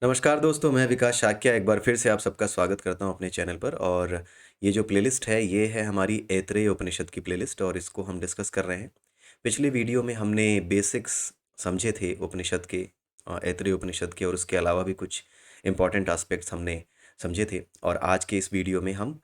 नमस्कार दोस्तों, मैं विकास शाक्या एक बार फिर से आप सबका स्वागत करता हूं अपने चैनल पर। और ये जो प्लेलिस्ट है ये है हमारी ऐतरेय उपनिषद की प्लेलिस्ट और इसको हम डिस्कस कर रहे हैं। पिछले वीडियो में हमने बेसिक्स समझे थे उपनिषद के, ऐतरेय उपनिषद के, और उसके अलावा भी कुछ इम्पॉर्टेंट एस्पेक्ट्स हमने समझे थे। और आज के इस वीडियो में हम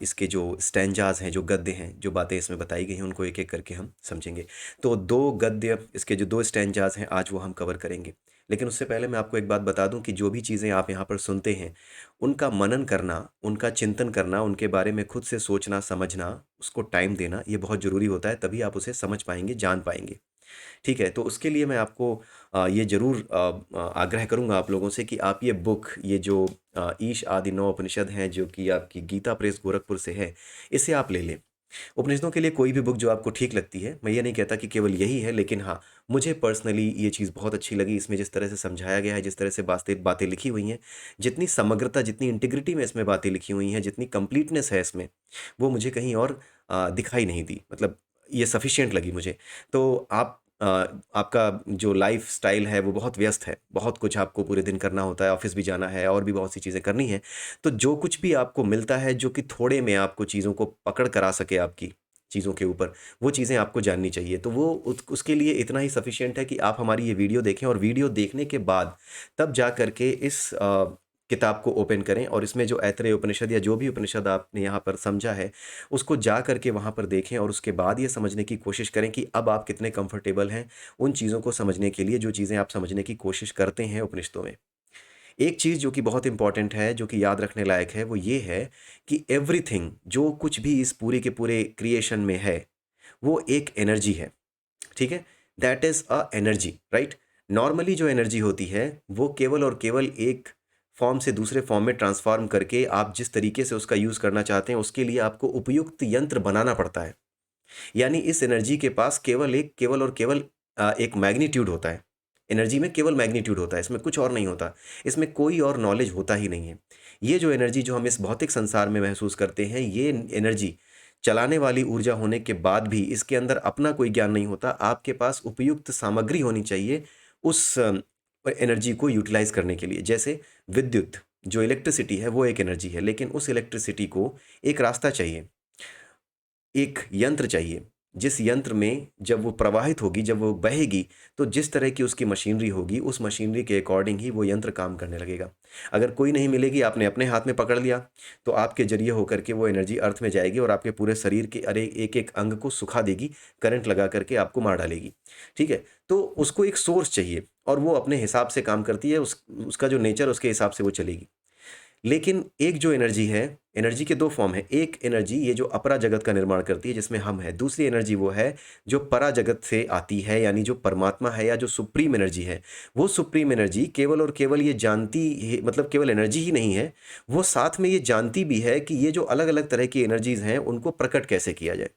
इसके जो स्टैंजाज हैं, जो गद्य हैं, जो बातें इसमें बताई गई हैं, उनको एक एक करके हम समझेंगे। तो दो गद्य, इसके जो दो स्टैंजाज हैं आज वो हम कवर करेंगे। लेकिन उससे पहले मैं आपको एक बात बता दूं कि जो भी चीज़ें आप यहाँ पर सुनते हैं, उनका मनन करना, उनका चिंतन करना, उनके बारे में खुद से सोचना, समझना, उसको टाइम देना, ये बहुत ज़रूरी होता है। तभी आप उसे समझ पाएंगे, जान पाएंगे। ठीक है? तो उसके लिए मैं आपको ये ज़रूर आग्रह करूँगा आप लोगों से कि आप ये बुक, ये जो ईश आदि 9 उपनिषद हैं, जो कि आपकी गीता प्रेस गोरखपुर से है, इसे आप ले लें। उपनिषदों के लिए कोई भी बुक जो आपको ठीक लगती है, मैं ये नहीं कहता कि केवल यही है, लेकिन हाँ, मुझे पर्सनली ये चीज़ बहुत अच्छी लगी। इसमें जिस तरह से समझाया गया है, जिस तरह से बातें बातें लिखी हुई हैं, जितनी समग्रता, जितनी इंटीग्रिटी में इसमें बातें लिखी हुई हैं, जितनी कंप्लीटनेस है इसमें, वो मुझे कहीं और दिखाई नहीं दी। मतलब ये सफिशिएंट लगी मुझे। तो आपका जो लाइफ़स्टाइल है वो बहुत व्यस्त है, बहुत कुछ आपको पूरे दिन करना होता है, ऑफ़िस भी जाना है और भी बहुत सी चीज़ें करनी हैं। तो जो कुछ भी आपको मिलता है, जो कि थोड़े में आपको चीज़ों को पकड़ करा सके आपकी चीज़ों के ऊपर, वो चीज़ें आपको जाननी चाहिए। तो वो उसके लिए इतना ही सफिशिएंट है कि आप हमारी ये वीडियो देखें, और वीडियो देखने के बाद तब जा कर के इस किताब को ओपन करें, और इसमें जो ऐतरेय उपनिषद या जो भी उपनिषद आपने यहाँ पर समझा है, उसको जा कर के वहाँ पर देखें, और उसके बाद ये समझने की कोशिश करें कि अब आप कितने कंफर्टेबल हैं उन चीज़ों को समझने के लिए, जो चीज़ें आप समझने की कोशिश करते हैं उपनिषदों में। एक चीज़ जो कि बहुत इम्पोर्टेंट है, जो कि याद रखने लायक है, वो ये है कि एवरीथिंग, जो कुछ भी इस पूरे के पूरे क्रिएशन में है, वो एक एनर्जी है। ठीक है? That is a energy, right? Normally जो एनर्जी होती है, वो केवल और केवल एक फॉर्म से दूसरे फॉर्म में ट्रांसफ़ॉर्म करके आप जिस तरीके से उसका यूज़ करना चाहते हैं, उसके लिए आपको उपयुक्त यंत्र बनाना पड़ता है। यानी इस एनर्जी के पास केवल और केवल एक मैग्नीट्यूड होता है। एनर्जी में केवल मैग्नीट्यूड होता है, इसमें कुछ और नहीं होता। इसमें कोई और नॉलेज होता ही नहीं है। ये जो एनर्जी जो हम इस भौतिक संसार में महसूस करते हैं, ये एनर्जी चलाने वाली ऊर्जा होने के बाद भी इसके अंदर अपना कोई ज्ञान नहीं होता। आपके पास उपयुक्त सामग्री होनी चाहिए उस एनर्जी को यूटिलाइज़ करने के लिए। जैसे विद्युत, जो इलेक्ट्रिसिटी है, वो एक एनर्जी है, लेकिन उस इलेक्ट्रिसिटी को एक रास्ता चाहिए। एक यंत्र चाहिए, जिस यंत्र में जब वो प्रवाहित होगी, जब वो बहेगी, तो जिस तरह की उसकी मशीनरी होगी, उस मशीनरी के अकॉर्डिंग ही वो यंत्र काम करने लगेगा। अगर कोई नहीं मिलेगी, आपने अपने हाथ में पकड़ लिया, तो आपके ज़रिए होकर के वो एनर्जी अर्थ में जाएगी और आपके पूरे शरीर के एक-एक अंग को सुखा देगी, करंट लगा कर के आपको मार डालेगी। ठीक है? तो उसको एक सोर्स चाहिए, और वो अपने हिसाब से काम करती है, उसका जो नेचर, उसके हिसाब से वो चलेगी। लेकिन एक जो एनर्जी है, एनर्जी के 2 फॉर्म हैं। एक एनर्जी ये जो अपरा जगत का निर्माण करती है, जिसमें हम हैं। दूसरी एनर्जी वो है जो परा जगत से आती है, यानी जो परमात्मा है या जो सुप्रीम एनर्जी है। वो सुप्रीम एनर्जी केवल और केवल ये जानती ही, मतलब केवल एनर्जी ही नहीं है, वो साथ में ये जानती भी है कि ये जो अलग-अलग तरह की एनर्जीज़ हैं, उनको प्रकट कैसे किया जाए।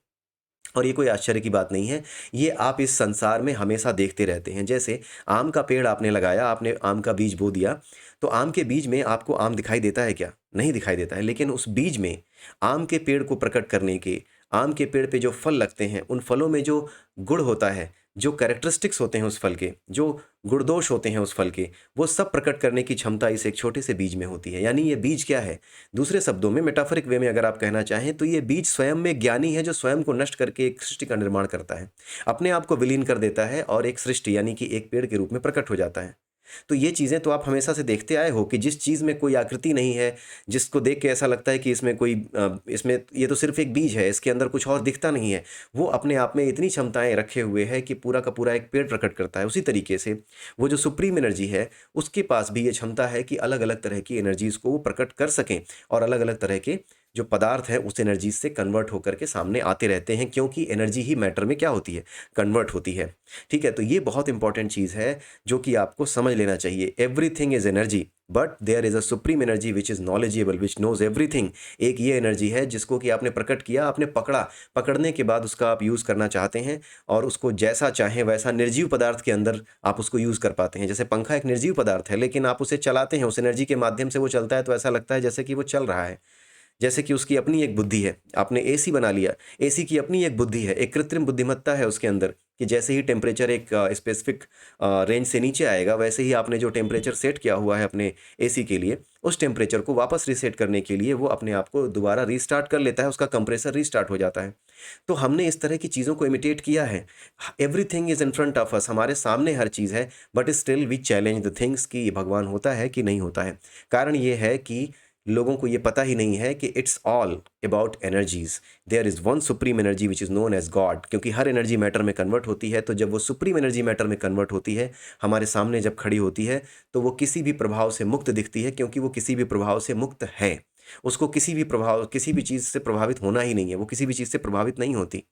और ये कोई आश्चर्य की बात नहीं है, ये आप इस संसार में हमेशा देखते रहते हैं। जैसे आम का पेड़ आपने लगाया, आपने आम का बीज बो दिया, तो आम के बीज में आपको आम दिखाई देता है क्या? नहीं दिखाई देता है, लेकिन उस बीज में आम के पेड़ को प्रकट करने के, आम के पेड़ पे जो फल लगते हैं, उन फलों में जो गुण होता है, जो कैरेक्टरिस्टिक्स होते हैं उस फल के, जो गुण-दोष होते हैं उस फल के, वो सब प्रकट करने की क्षमता इस एक छोटे से बीज में होती है। यानी ये बीज क्या है? दूसरे शब्दों में, मेटाफोरिक वे में अगर आप कहना चाहें, तो ये बीज स्वयं में ज्ञानी है, जो स्वयं को नष्ट करके एक सृष्टि का निर्माण करता है। अपने आप को विलीन कर देता है और एक सृष्टि, यानी कि एक पेड़ के रूप में प्रकट हो जाता है। तो ये चीज़ें तो आप हमेशा से देखते आए हो कि जिस चीज़ में कोई आकृति नहीं है, जिसको देख के ऐसा लगता है कि इसमें कोई इसमें ये तो सिर्फ़ एक बीज है, इसके अंदर कुछ और दिखता नहीं है। वो अपने आप में इतनी क्षमताएँ रखे हुए है कि पूरा का पूरा एक पेड़ प्रकट करता है। उसी तरीके से वो जो सुप्रीम एनर्जी है, उसके पास भी ये क्षमता है कि अलग-अलग तरह की एनर्जीज़ को वो प्रकट कर सकें, और अलग-अलग तरह के जो पदार्थ हैं उस एनर्जी से कन्वर्ट होकर के सामने आते रहते हैं, क्योंकि एनर्जी ही मैटर में क्या होती है? कन्वर्ट होती है। ठीक है? तो ये बहुत इंपॉर्टेंट चीज़ है, जो कि आपको समझ लेना चाहिए। Everything is energy, but there is a supreme energy which is knowledgeable, which knows everything. एक ये एनर्जी है जिसको कि आपने प्रकट किया, आपने पकड़ा, पकड़ने के बाद उसका आप यूज़ करना चाहते हैं, और उसको जैसा चाहें वैसा निर्जीव पदार्थ के अंदर आप उसको यूज़ कर पाते हैं। जैसे पंखा एक निर्जीव पदार्थ है, लेकिन आप उसे चलाते हैं, उस एनर्जी के माध्यम से वो चलता है, तो ऐसा लगता है जैसे कि वो चल रहा है। जैसे कि उसकी अपनी एक बुद्धि है। आपने एसी बना लिया, एसी की अपनी एक बुद्धि है, एक कृत्रिम बुद्धिमत्ता है उसके अंदर, कि जैसे ही टेम्परेचर एक स्पेसिफिक रेंज से नीचे आएगा, वैसे ही आपने जो टेम्परेचर सेट किया हुआ है अपने एसी के लिए, उस टेम्परेचर को वापस रीसेट करने के लिए वो अपने आप को दोबारा रीस्टार्ट कर लेता है, उसका कंप्रेसर रीस्टार्ट हो जाता है। तो हमने इस तरह की चीज़ों को इमिटेट किया है। Everything is in front of us, हमारे सामने हर चीज़ है, but still we challenge the things कि ये भगवान होता है कि नहीं होता है। कारण ये है कि लोगों को ये पता ही नहीं है कि it's all about energies. There is one supreme energy which is known as God, क्योंकि हर एनर्जी मैटर में कन्वर्ट होती है। तो जब वो सुप्रीम एनर्जी मैटर में कन्वर्ट होती है, हमारे सामने जब खड़ी होती है, तो वो किसी भी प्रभाव से मुक्त दिखती है, क्योंकि वो किसी भी प्रभाव से मुक्त है। उसको किसी भी प्रभाव, किसी भी चीज़ से प्रभावित होना ही नहीं है, वो किसी भी चीज़ से प्रभावित नहीं होती।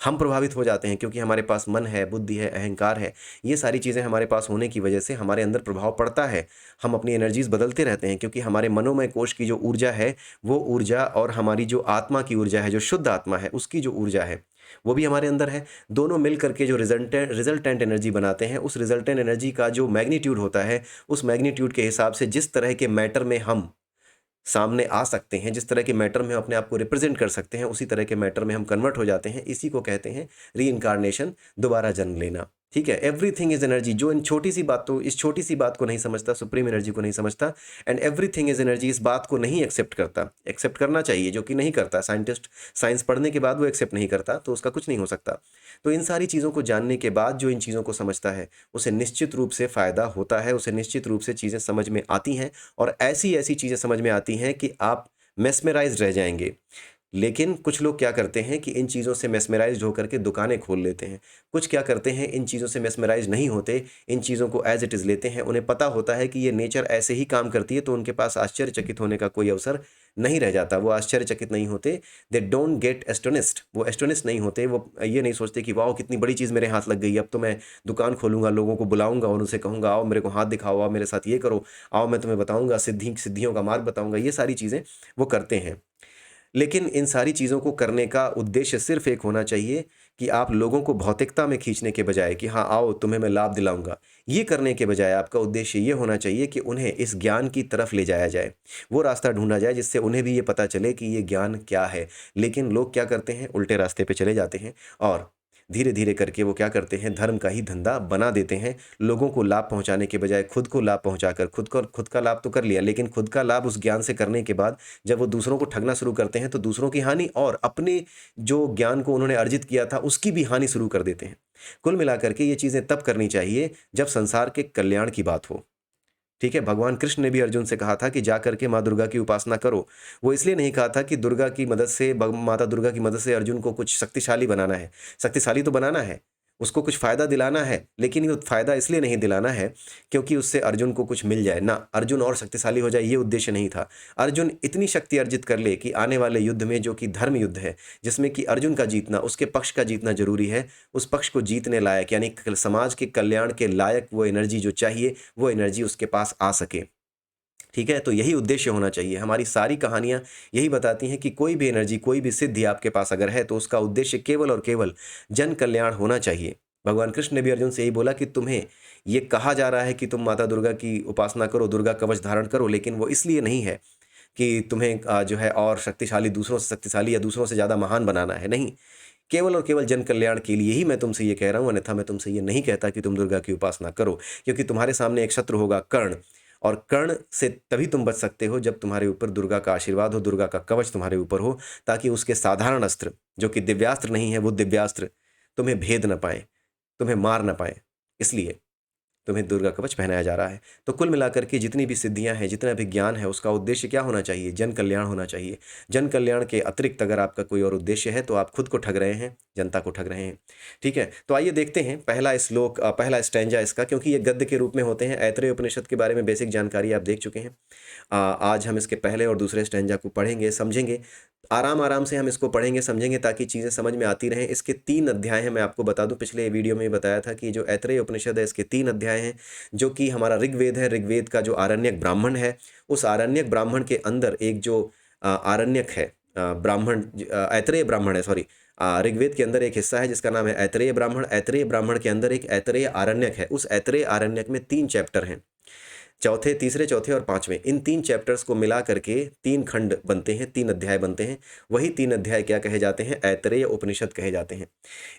हम प्रभावित हो जाते हैं क्योंकि हमारे पास मन है, बुद्धि है, अहंकार है। ये सारी चीज़ें हमारे पास होने की वजह से हमारे अंदर प्रभाव पड़ता है। हम अपनी एनर्जीज़ बदलते रहते हैं, क्योंकि हमारे मनोमय कोश की जो ऊर्जा है, वो ऊर्जा और हमारी जो आत्मा की ऊर्जा है, जो शुद्ध आत्मा है, उसकी जो ऊर्जा है, वो भी हमारे अंदर है। दोनों मिल करके जो रिजल्टेंट एनर्जी बनाते हैं, उस रिजल्टेंट एनर्जी का जो मैग्नीट्यूड होता है, उस मैग्नीट्यूड के हिसाब से जिस तरह के मैटर में हम सामने आ सकते हैं, जिस तरह के मैटर में हम अपने आप को रिप्रेजेंट कर सकते हैं, उसी तरह के मैटर में हम कन्वर्ट हो जाते हैं। इसी को कहते हैं रीइंकार्नेशन, दोबारा जन्म लेना। ठीक है, एवरीथिंग इज एनर्जी। जो इन छोटी सी बातों, इस छोटी सी बात को नहीं समझता, सुप्रीम एनर्जी को नहीं समझता, एंड एवरीथिंग इज एनर्जी, इस बात को नहीं एक्सेप्ट करता। एक्सेप्ट करना चाहिए, जो कि नहीं करता। साइंटिस्ट साइंस पढ़ने के बाद वो एक्सेप्ट नहीं करता, तो उसका कुछ नहीं हो सकता। तो इन सारी चीज़ों को जानने के बाद जो इन चीज़ों को समझता है, उसे निश्चित रूप से फ़ायदा होता है, उसे निश्चित रूप से चीज़ें समझ में आती हैं, और ऐसी-ऐसी चीज़ें समझ में आती हैं कि आप मेस्मराइज़्ड रह जाएँगे। लेकिन कुछ लोग क्या करते हैं कि इन चीज़ों से मेस्मराइज़्ड होकर के दुकानें खोल लेते हैं। कुछ क्या करते हैं, इन चीज़ों से मेस्मराइज़ नहीं होते, इन चीज़ों को एज़ इट इज़ लेते हैं। उन्हें पता होता है कि ये नेचर ऐसे ही काम करती है, तो उनके पास आश्चर्यचकित होने का कोई अवसर नहीं रह जाता। वो आश्चर्यचकित नहीं होते, दे डोंट गेट एस्टोनिस्ड, वो एस्टोनिस्ट नहीं होते। वो ये नहीं सोचते कि वाओ कितनी बड़ी चीज़ मेरे हाथ लग गई, अब तो मैं दुकान खोलूँगा, लोगों को बुलाऊँगा और उनसे कहूँगा आओ मेरे को हाथ दिखाओ, आओ मेरे साथ ये करो, आओ मैं तुम्हें बताऊँगा, सिद्धियों का मार्ग बताऊँगा। ये सारी चीज़ें वो करते हैं। लेकिन इन सारी चीज़ों को करने का उद्देश्य सिर्फ़ एक होना चाहिए कि आप लोगों को भौतिकता में खींचने के बजाय कि हाँ, आओ तुम्हें मैं लाभ दिलाऊँगा, ये करने के बजाय आपका उद्देश्य ये होना चाहिए कि उन्हें इस ज्ञान की तरफ ले जाया जाए। वो रास्ता ढूँढा जाए जिससे उन्हें भी ये पता चले कि ये ज्ञान क्या है। लेकिन लोग क्या करते हैं, उल्टे रास्ते पे चले जाते हैं और धीरे-धीरे करके वो क्या करते हैं, धर्म का ही धंधा बना देते हैं। लोगों को लाभ पहुँचाने के बजाय खुद को लाभ पहुँचाकर खुद का लाभ तो कर लिया, लेकिन खुद का लाभ उस ज्ञान से करने के बाद जब वो दूसरों को ठगना शुरू करते हैं, तो दूसरों की हानि और अपने जो ज्ञान को उन्होंने अर्जित किया था, उसकी भी हानि शुरू कर देते हैं। कुल मिलाकर के ये चीज़ें तब करनी चाहिए जब संसार के कल्याण की बात हो। ठीक है, भगवान कृष्ण ने भी अर्जुन से कहा था कि जा करके माँ दुर्गा की उपासना करो। वो इसलिए नहीं कहा था कि दुर्गा की मदद से, माता दुर्गा की मदद से अर्जुन को कुछ शक्तिशाली बनाना है। शक्तिशाली तो बनाना है, उसको कुछ फ़ायदा दिलाना है, लेकिन ये फ़ायदा इसलिए नहीं दिलाना है क्योंकि उससे अर्जुन को कुछ मिल जाए। ना, अर्जुन और शक्तिशाली हो जाए, ये उद्देश्य नहीं था। अर्जुन इतनी शक्ति अर्जित कर ले कि आने वाले युद्ध में, जो कि धर्म युद्ध है, जिसमें कि अर्जुन का जीतना, उसके पक्ष का जीतना ज़रूरी है, उस पक्ष को जीतने लायक, यानी समाज के कल्याण के लायक वो एनर्जी जो चाहिए, वो एनर्जी उसके पास आ सके। ठीक है? तो यही उद्देश्य होना चाहिए। हमारी सारी कहानियाँ यही बताती हैं कि कोई भी एनर्जी, कोई भी सिद्धि आपके पास अगर है, तो उसका उद्देश्य केवल और केवल जन कल्याण होना चाहिए। भगवान कृष्ण ने भी अर्जुन से यही बोला कि तुम्हें ये कहा जा रहा है कि तुम माता दुर्गा की उपासना करो, दुर्गा कवच धारण करो, लेकिन वो इसलिए नहीं है कि तुम्हें जो है और शक्तिशाली, दूसरों से शक्तिशाली या दूसरों से ज़्यादा महान बनाना है। नहीं, केवल और केवल जन कल्याण के लिए ही मैं तुमसे ये कह रहा हूँ, अन्यथा मैं तुमसे ये नहीं कहता कि तुम दुर्गा की उपासना करो, क्योंकि तुम्हारे सामने एक शत्रु होगा, कर्ण। और कर्ण से तभी तुम बच सकते हो जब तुम्हारे ऊपर दुर्गा का आशीर्वाद हो, दुर्गा का कवच तुम्हारे ऊपर हो, ताकि उसके साधारण अस्त्र, जो कि दिव्यास्त्र नहीं है, वो दिव्यास्त्र तुम्हें भेद न पाए, तुम्हें मार न पाए। इसलिए तुम्हें दुर्गा कवच पहनाया जा रहा है। तो कुल मिलाकर के जितनी भी सिद्धियाँ हैं, जितना भी ज्ञान है, उसका उद्देश्य क्या होना चाहिए? जन कल्याण होना चाहिए। जन कल्याण के अतिरिक्त अगर आपका कोई और उद्देश्य है, तो आप खुद को ठग रहे हैं, जनता को ठग रहे हैं। ठीक है? तो आइए देखते हैं पहला श्लोक, पहला स्टैंजा इसका, क्योंकि ये गद्य के रूप में होते हैं। ऐतरेय उपनिषद के बारे में बेसिक जानकारी आप देख चुके हैं। आज हम इसके पहले और दूसरे स्टैंजा को पढ़ेंगे, समझेंगे। आराम-आराम से हम इसको पढ़ेंगे, समझेंगे, ताकि चीज़ें समझ में आती रहें। इसके 3 अध्याय हैं, मैं आपको बता दूँ, पिछले वीडियो में ही बताया था कि जो ऐतरेय उपनिषद है, इसके 3 अध्याय हैं, जो कि हमारा ऋग्वेद है। ऋग्वेद का जो आरण्यक ब्राह्मण है, उस आरण्यक ब्राह्मण के अंदर एक जो आरण्यक है, ऐतरेय ब्राह्मण है, सॉरी, ऋग्वेद के अंदर एक हिस्सा है जिसका नाम है ऐतरेय ब्राह्मण। ऐतरेय ब्राह्मण के अंदर एक ऐतरेय आरण्यक है। उस ऐतरेय आरण्यक में 3 चैप्टर हैं। चौथे, तीसरे, चौथे और पाँचवें, इन 3 चैप्टर्स को मिला करके 3 खंड बनते हैं, 3 अध्याय बनते हैं। वही 3 अध्याय क्या कहे जाते हैं? ऐतरेय उपनिषद कहे जाते हैं।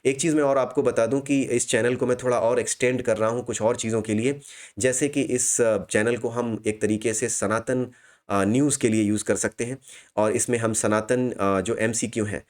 एक चीज़ मैं और आपको बता दूँ कि इस चैनल को मैं थोड़ा और एक्सटेंड कर रहा हूँ कुछ और चीज़ों के लिए। जैसे कि इस चैनल को हम एक तरीके से सनातन न्यूज़ के लिए यूज़ कर सकते हैं और इसमें हम सनातन जो एमसीक्यू हैं,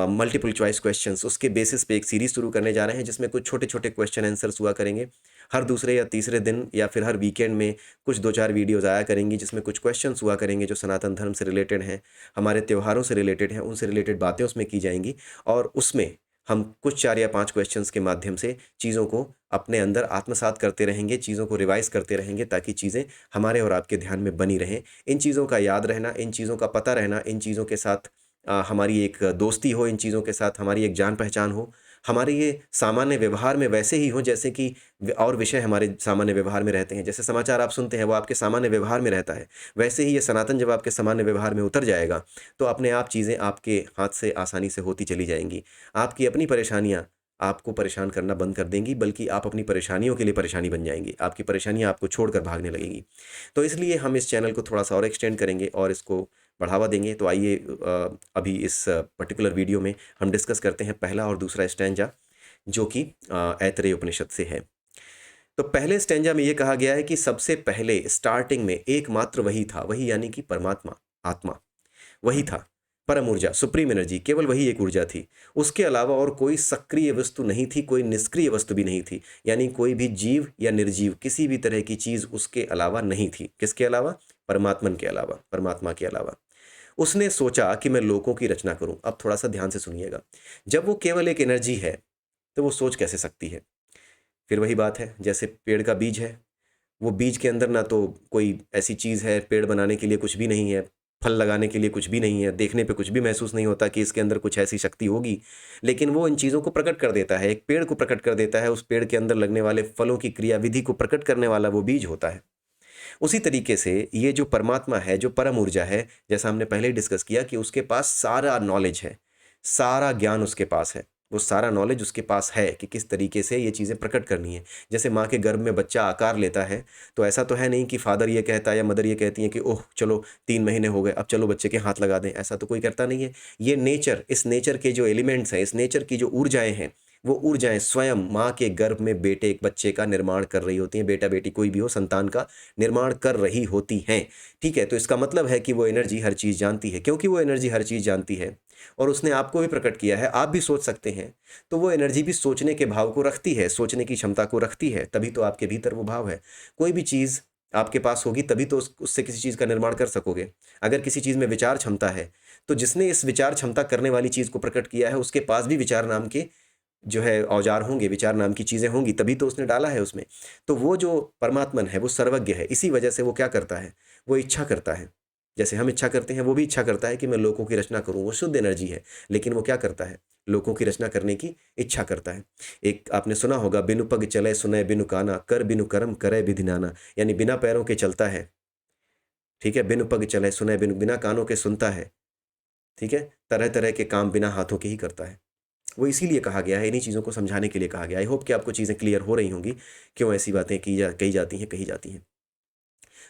मल्टीपल चॉइस क्वेश्चंस, उसके बेसिस पे एक सीरीज़ शुरू करने जा रहे हैं जिसमें कुछ छोटे-छोटे क्वेश्चन आंसर्स हुआ करेंगे। हर दूसरे या तीसरे दिन या फिर हर वीकेंड में कुछ 2-4 वीडियोज़ आया करेंगी जिसमें कुछ क्वेश्चंस हुआ करेंगे जो सनातन धर्म से रिलेटेड हैं, हमारे त्योहारों से रिलेटेड हैं, उनसे रिलेटेड बातें उसमें की जाएँगी और उसमें हम कुछ 4 या 5 क्वेश्चंस के माध्यम से चीज़ों को अपने अंदर आत्मसात करते रहेंगे, चीज़ों को रिवाइज़ करते रहेंगे ताकि चीज़ें हमारे और आपके ध्यान में बनी रहें। इन चीज़ों का याद रहना, इन चीज़ों का पता रहना, इन चीज़ों के साथ हमारी एक दोस्ती हो, इन चीज़ों के साथ हमारी एक जान-पहचान हो, हमारे ये सामान्य व्यवहार में वैसे ही हों जैसे कि और विषय हमारे सामान्य व्यवहार में रहते हैं। जैसे समाचार आप सुनते हैं वो आपके सामान्य व्यवहार में रहता है, वैसे ही ये सनातन जब आपके सामान्य व्यवहार में उतर जाएगा, तो अपने आप चीज़ें आपके हाथ से आसानी से होती चली जाएँगी। आपकी अपनी परेशानियाँ आपको परेशान करना बंद कर देंगी, बल्कि आप अपनी परेशानियों के लिए परेशानी बन जाएँगी। आपकी परेशानियाँ आपको छोड़कर भागने लगेंगी। तो इसलिए हम इस चैनल को थोड़ा-सा और एक्सटेंड करेंगे और इसको बढ़ावा देंगे। तो आइए अभी इस पर्टिकुलर वीडियो में हम डिस्कस करते हैं पहला और दूसरा स्टैंजा जो कि ऐतरेय उपनिषद से है। तो पहले स्टैंजा में ये कहा गया है कि सबसे पहले स्टार्टिंग में एकमात्र वही था, वही यानी कि परमात्मा, आत्मा, वही था। परम ऊर्जा, सुप्रीम एनर्जी, केवल वही एक ऊर्जा थी। उसके अलावा और कोई सक्रिय वस्तु नहीं थी, कोई निष्क्रिय वस्तु भी नहीं थी। यानी कोई भी जीव या निर्जीव किसी भी तरह की चीज़ उसके अलावा नहीं थी। किसके अलावा? परमात्मन के अलावा, परमात्मा के अलावा। उसने सोचा कि मैं लोकों की रचना करूँ। अब थोड़ा-सा ध्यान से सुनिएगा। जब वो केवल एक एनर्जी है, तो वो सोच कैसे सकती है? फिर वही बात है, जैसे पेड़ का बीज है, वो बीज के अंदर ना तो कोई ऐसी चीज़ है, पेड़ बनाने के लिए कुछ भी नहीं है, फल लगाने के लिए कुछ भी नहीं है, देखने पे कुछ भी महसूस नहीं होता कि इसके अंदर कुछ ऐसी शक्ति होगी। लेकिन वो इन चीज़ों को प्रकट कर देता है, एक पेड़ को प्रकट कर देता है, उस पेड़ के अंदर लगने वाले फलों की क्रियाविधि को प्रकट करने वाला वो बीज होता है। उसी तरीके से ये जो परमात्मा है, जो परम ऊर्जा है, जैसा हमने पहले ही डिस्कस किया कि उसके पास सारा नॉलेज है, सारा ज्ञान उसके पास है। वो सारा नॉलेज उसके पास है कि किस तरीके से ये चीज़ें प्रकट करनी है। जैसे माँ के गर्भ में बच्चा आकार लेता है, तो ऐसा तो है नहीं कि फादर ये कहता है या मदर ये कहती है कि ओह! चलो 3 महीने हो गए, अब चलो बच्चे के हाथ लगा दें, ऐसा तो कोई करता नहीं है। ये नेचर, इस नेचर के जो एलिमेंट्स हैं, इस नेचर की जो ऊर्जाएँ हैं, वो ऊर्जाएँ स्वयं माँ के गर्भ में बेटे एक बच्चे का निर्माण कर रही होती हैं, बेटा-बेटी कोई भी हो, संतान का निर्माण कर रही होती हैं। ठीक है? तो इसका मतलब है कि वो एनर्जी हर चीज़ जानती है। क्योंकि वो एनर्जी हर चीज़ जानती है और उसने आपको भी प्रकट किया है, आप भी सोच सकते हैं, तो वो एनर्जी भी सोचने के भाव को रखती है, सोचने की क्षमता को रखती है, तभी तो आपके भीतर वो भाव है। कोई भी चीज़ आपके पास होगी तभी तो उससे किसी चीज़ का निर्माण कर सकोगे। अगर किसी चीज़ में विचार क्षमता है, तो जिसने इस विचार क्षमता करने वाली चीज़ को प्रकट किया है, उसके पास भी विचार नाम के जो है औज़ार होंगे, विचार नाम की चीज़ें होंगी, तभी तो उसने डाला है उसमें। तो वो जो परमात्मन है, वो सर्वज्ञ है, इसी वजह से वो क्या करता है, वो इच्छा करता है। जैसे हम इच्छा करते हैं, वो भी इच्छा करता है कि मैं लोकों की रचना करूँ, वो शुद्ध एनर्जी है, लेकिन वो क्या करता है, लोकों की रचना करने की इच्छा करता है। एक आपने सुना होगा, बिनु पग चलै सुनै बिनु काना, कर बिनु करम करै विधि नाना, यानी बिना पैरों के चलता है, ठीक है? बिनु पग चलै सुनै बिनु बिना कानों के सुनता है, ठीक है? तरह-तरह के काम बिना हाथों के ही करता है। वो इसीलिए कहा गया है, इन्हीं चीज़ों को समझाने के लिए कहा गया है। आई होप कि आपको चीज़ें क्लियर हो रही होंगी, क्यों ऐसी बातें कही जाती हैं, कही जाती हैं।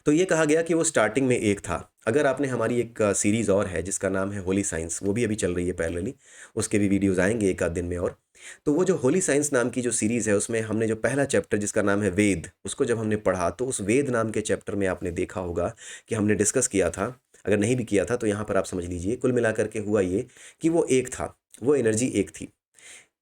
तो ये कहा गया कि वो स्टार्टिंग में एक था। अगर आपने हमारी एक सीरीज़ और है जिसका नाम है होली साइंस, वो भी अभी चल रही है पैरेलली, उसके भी वीडियोज़ आएँगे 1 आध दिन में और। तो वो जो होली साइंस नाम की जो सीरीज़ है, उसमें हमने जो पहला चैप्टर जिसका नाम है वेद, उसको जब हमने पढ़ा, तो उस वेद नाम के चैप्टर में आपने देखा होगा कि हमने डिस्कस किया था। अगर नहीं भी किया था, तो यहाँ पर आप समझ लीजिए, कुल मिलाकर के हुआ ये कि वो एक था, वो एनर्जी एक थी।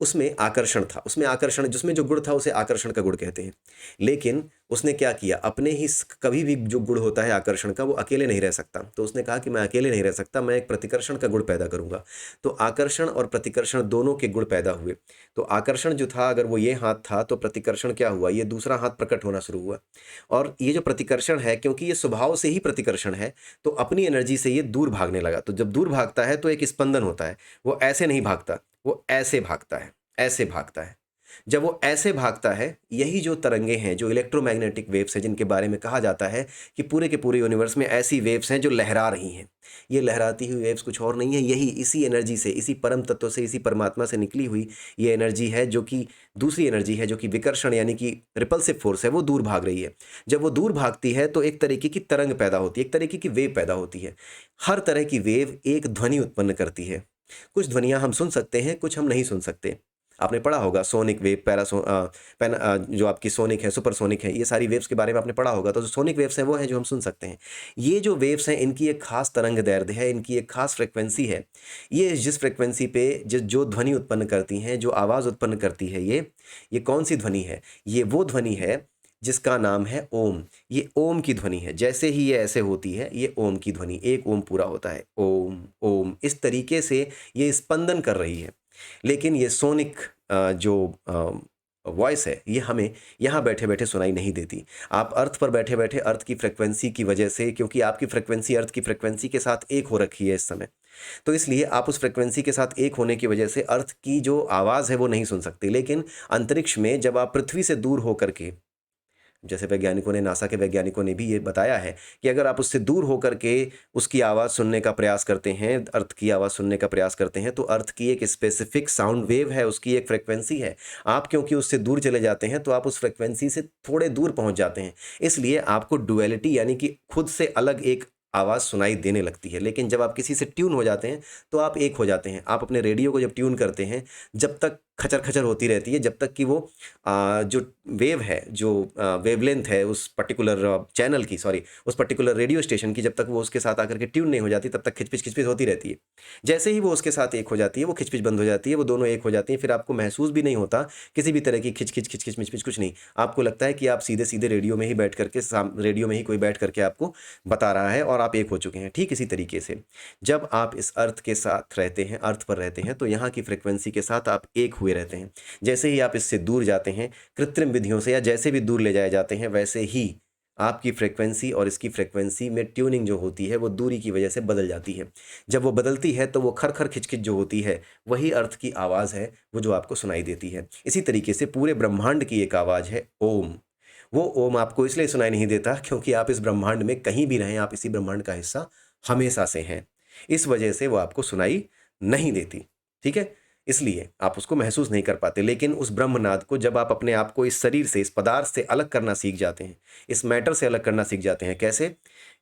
उसमें आकर्षण था, उसमें आकर्षण जिसमें जो गुण था उसे आकर्षण का गुण कहते हैं। लेकिन उसने क्या किया, अपने ही कभी भी जो गुण होता है आकर्षण का, वो अकेले नहीं रह सकता। तो उसने कहा कि मैं अकेले नहीं रह सकता, मैं एक प्रतिकर्षण का गुण पैदा करूँगा। तो आकर्षण और प्रतिकर्षण दोनों के गुण पैदा हुए। तो आकर्षण जो था, अगर वो ये हाथ था, तो प्रतिकर्षण क्या हुआ, ये दूसरा हाथ प्रकट होना शुरू हुआ। और ये जो प्रतिकर्षण है, क्योंकि ये स्वभाव से ही प्रतिकर्षण है, तो अपनी एनर्जी से ये दूर भागने लगा। तो जब दूर भागता है तो एक स्पंदन होता है, वो ऐसे नहीं भागता, वो ऐसे भागता है, ऐसे भागता है। जब वो ऐसे भागता है, यही जो तरंगे हैं, जो इलेक्ट्रोमैग्नेटिक वेव्स हैं, जिनके बारे में कहा जाता है कि पूरे के पूरे यूनिवर्स में ऐसी वेव्स हैं जो लहरा रही हैं। ये लहराती हुई वेव्स कुछ और नहीं है, यही इसी एनर्जी से, इसी परम तत्व से, इसी परमात्मा से निकली हुई ये एनर्जी है, जो कि दूसरी एनर्जी है, जो कि विकर्षण यानी कि रिपल्सिव फोर्स है, वो दूर भाग रही है। जब वो दूर भागती है तो एक तरीके की तरंग पैदा होती है, एक तरीके की वेव पैदा होती है। हर तरह की वेव एक ध्वनि उत्पन्न करती है। कुछ ध्वनियाँ हम सुन सकते हैं, कुछ हम नहीं सुन सकते। आपने पढ़ा होगा सोनिक वेव, जो आपकी सोनिक है, सुपरसोनिक है, ये सारी वेव्स के बारे में आपने पढ़ा होगा। तो जो सोनिक वेव्स हैं वो हैं जो हम सुन सकते हैं। ये जो वेव्स हैं इनकी एक खास तरंग दैर्ध्य है, इनकी एक खास फ्रीक्वेंसी है। ये जिस फ्रीक्वेंसी पे जो ध्वनि उत्पन्न करती हैं, जो आवाज़ उत्पन्न करती है, ये कौन सी ध्वनि है? ये वो ध्वनि है जिसका नाम है ओम। ये ओम की ध्वनि है। जैसे ही ये ऐसे होती है, ये ओम की ध्वनि, एक ओम पूरा होता है, ओम ओम, इस तरीके से ये स्पंदन कर रही है। लेकिन ये सोनिक जो वॉइस है, ये हमें यहाँ बैठे-बैठे सुनाई नहीं देती। आप अर्थ पर बैठे-बैठे अर्थ की फ्रीक्वेंसी की वजह से, क्योंकि आपकी फ्रीक्वेंसी अर्थ की फ्रीक्वेंसी के साथ एक हो रखी है इस समय, तो इसलिए आप उस फ्रीक्वेंसी के साथ एक होने की वजह से अर्थ की जो आवाज़ है वो नहीं सुन सकते। लेकिन अंतरिक्ष में जब आप पृथ्वी से दूर होकर के, जैसे वैज्ञानिकों ने, नासा के वैज्ञानिकों ने भी ये बताया है कि अगर आप उससे दूर होकर के उसकी आवाज़ सुनने का प्रयास करते हैं, अर्थ की आवाज़ सुनने का प्रयास करते हैं, तो अर्थ की एक स्पेसिफिक साउंड वेव है, उसकी एक फ्रीक्वेंसी है। आप क्योंकि उससे दूर चले जाते हैं, तो आप उस फ्रीक्वेंसी से थोड़े दूर पहुंच जाते हैं। इसलिए आपको डुअलिटी यानी कि खुद से अलग एक आवाज़ सुनाई देने लगती है। लेकिन जब आप किसी से ट्यून हो जाते हैं, तो आप एक हो जाते हैं। आप अपने रेडियो को जब ट्यून करते हैं, जब तक खचर-खचर होती रहती है, जब तक कि वो जो वेव है, जो वेवलेंथ है उस पर्टिकुलर चैनल की, सॉरी, उस पर्टिकुलर रेडियो स्टेशन की, जब तक वो उसके साथ आकर के ट्यून नहीं हो जाती, तब तक खिचपिच-खिचपिच होती रहती है। जैसे ही वो उसके साथ एक हो जाती है, वो खिचपिच बंद हो जाती है, वो दोनों एक हो जाती हैं, फिर आपको महसूस भी नहीं होता किसी भी तरह की खिच-खिच, खिच-खिच, मिच-मिच, कुछ नहीं। आपको लगता है कि आप सीधे-सीधे रेडियो में ही बैठ कर के रेडियो में ही कोई बैठ करके आपको बता रहा है और आप एक हो चुके हैं। ठीक इसी तरीके से जब आप इस अर्थ के साथ रहते हैं, अर्थ पर रहते हैं, तो यहाँ की फ्रीक्वेंसी के साथ आप एक हुए रहते हैं। जैसे ही आप इससे दूर जाते हैं, कृत्रिम विधियों से या जैसे भी दूर ले जाए जाते हैं, वैसे ही आपकी फ्रीक्वेंसी और इसकी फ्रीक्वेंसी में ट्यूनिंग जो होती है, वो दूरी की वजह से बदल जाती है। जब वो बदलती है, तो वो खर-खर, खिच-खिच जो होती है, वही अर्थ की आवाज़ है, वो जो आपको सुनाई देती है। इसी तरीके से पूरे ब्रह्मांड की एक आवाज़ है ओम। वो ओम आपको इसलिए सुनाई नहीं देता क्योंकि आप इस ब्रह्मांड में कहीं भी रहें, आप इसी ब्रह्मांड का हिस्सा हमेशा से हैं। इस वजह से वो आपको सुनाई नहीं देती, ठीक है? इसलिए आप उसको महसूस नहीं कर पाते। लेकिन उस ब्रह्मनाद को जब आप अपने आप को इस शरीर से, इस पदार्थ से अलग करना सीख जाते हैं, इस मैटर से अलग करना सीख जाते हैं, कैसे?